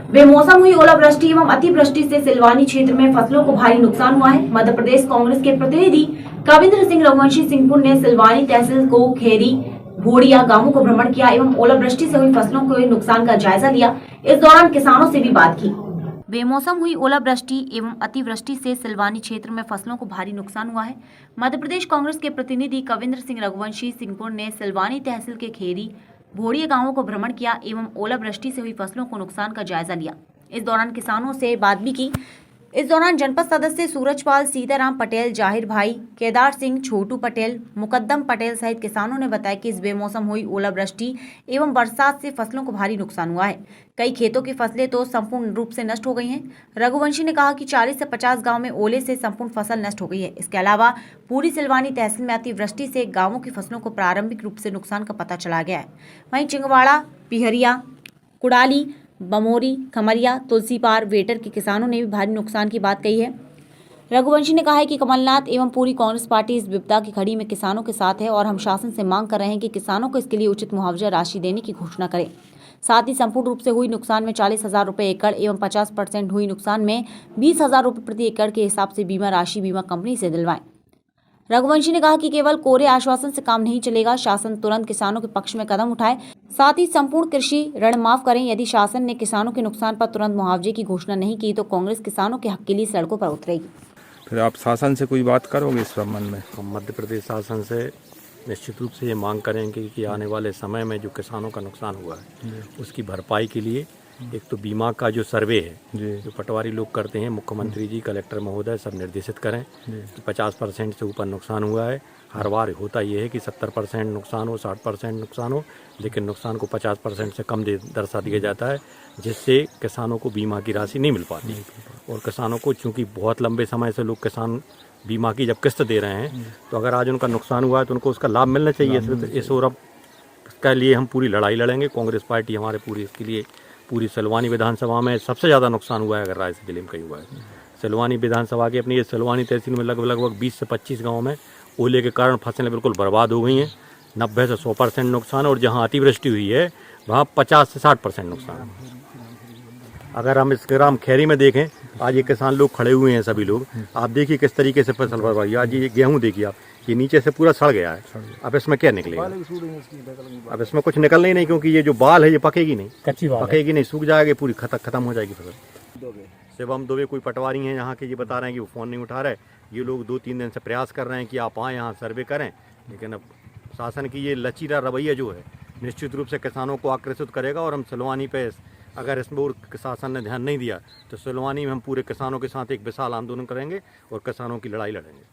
बेमौसम हुई ओलावृष्टि एवं अतिवृष्टि से सिलवानी क्षेत्र में फसलों को भारी नुकसान हुआ है। मध्य प्रदेश कांग्रेस के प्रतिनिधि कविंद्र सिंह रघुवंशी सिंहपुर ने सिलवानी तहसील को खेरी भोड़िया गांवों को भ्रमण किया एवं ओलावृष्टि से हुई फसलों के नुकसान का जायजा लिया। इस दौरान किसानों से भी बात की। बेमौसम हुई ओलावृष्टि एवं अतिवृष्टि से सिलवानी क्षेत्र में फसलों को भारी नुकसान हुआ है। मध्य प्रदेश कांग्रेस के प्रतिनिधि कविंद्र सिंह रघुवंशी सिंहपुर ने सिलवानी तहसील के खेरी भोड़िया गांवों को भ्रमण किया एवं ओलावृष्टि से हुई फसलों को नुकसान का जायजा लिया। इस दौरान किसानों से बात भी की। इस दौरान जनपद सदस्य सूरजपाल, सीताराम पटेल, जाहिर भाई, केदार सिंह, छोटू पटेल, मुकद्दम पटेल सहित किसानों ने बताया कि इस बेमौसम हुई ओलावृष्टि एवं बरसात से फसलों को भारी नुकसान हुआ है। कई खेतों की फसलें तो संपूर्ण रूप से नष्ट हो गई हैं। रघुवंशी ने कहा कि 40 से 50 गांव में ओले से संपूर्ण फसल नष्ट हो गई है। इसके अलावा पूरी सिलवानी तहसील में अतिवृष्टि से गांवों की फसलों को प्रारंभिक रूप से नुकसान का पता चला गया है। वहीं चिंगवाड़ा, पिहरिया, कुड़ाली, बमोरी, खमरिया, तुलसीपार, वेटर के किसानों ने भी भारी नुकसान की बात कही है। रघुवंशी ने कहा है कि कमलनाथ एवं पूरी कांग्रेस पार्टी इस विपदा की घड़ी में किसानों के साथ है और हम शासन से मांग कर रहे हैं कि किसानों को इसके लिए उचित मुआवजा राशि देने की घोषणा करें। साथ ही संपूर्ण रूप से हुई नुकसान में 40,000 रुपये एकड़ एवं 50% हुई नुकसान में 20,000 रुपये प्रति एकड़ के हिसाब से बीमा राशि बीमा कंपनी से दिलवाएं। रघुवंशी ने कहा कि केवल कोरे आश्वासन से काम नहीं चलेगा, शासन तुरंत किसानों के पक्ष में कदम उठाए, साथ ही संपूर्ण कृषि ऋण माफ करें। यदि शासन ने किसानों के नुकसान पर तुरंत मुआवजे की घोषणा नहीं की तो कांग्रेस किसानों के हक के लिए सड़कों पर उतरेगी। फिर आप शासन से कोई बात करोगे इस संबंध में? हम मध्य प्रदेश शासन से निश्चित रूप से ये मांग करेंगे कि आने वाले समय में जो किसानों का नुकसान हुआ है उसकी भरपाई के लिए एक तो बीमा का जो सर्वे है जो पटवारी लोग करते हैं, मुख्यमंत्री जी, कलेक्टर महोदय सब निर्देशित करें कि 50% से ऊपर नुकसान हुआ है। हर बार होता ये है कि 70% नुकसान हो, 60% नुकसान हो, लेकिन नुकसान को 50% से कम दर्शा दिया जाता है, जिससे किसानों को बीमा की राशि नहीं मिल पाती। और किसानों को चूँकि बहुत लंबे समय से लोग किसान बीमा की जब किस्त दे रहे हैं तो अगर आज उनका नुकसान हुआ है तो उनको उसका लाभ मिलना चाहिए। इस और अब इसके लिए हम पूरी लड़ाई लड़ेंगे। कांग्रेस पार्टी हमारे पूरी इसके लिए पूरी सिलवानी विधानसभा में सबसे ज़्यादा नुकसान हुआ है अगर रायसेन जिले में कहीं हुआ है। सिलवानी विधानसभा की अपनी ये सिलवानी तहसील में लगभग 20 से 25 गाँव में ओले के कारण फसलें बिल्कुल बर्बाद हो गई हैं। 90 से 100% नुकसान, और जहाँ अतिवृष्टि हुई है वहाँ 50 से 60% नुकसान। अगर हम इस ग्राम खेरी में देखें, आज ये किसान लोग खड़े हुए हैं, सभी लोग, आप देखिए किस तरीके से फसल बर्बाद हुई। आज ये गेहूँ देखिए आप, ये नीचे से पूरा सड़ गया है। अब इसमें क्या निकलेगा? अब इसमें कुछ निकलना ही नहीं, क्योंकि ये जो बाल है ये पकेगी नहीं, पकेगी नहीं, सूख जाएगी, पूरी खत्म हो जाएगी फसल। शिवम दुबे कोई पटवारी हैं यहाँ के, ये बता रहे हैं कि वो फ़ोन नहीं उठा रहे। ये लोग 2-3 दिन से प्रयास कर रहे हैं कि आप आएँ यहाँ सर्वे करें, लेकिन अब शासन की ये लचीला रवैया जो है निश्चित रूप से किसानों को आकर्षित करेगा। और हम सिलवानी पे अगर इसमें और शासन ने ध्यान नहीं दिया तो सिलवानी में हम पूरे किसानों के साथ एक विशाल आंदोलन करेंगे और किसानों की लड़ाई लड़ेंगे।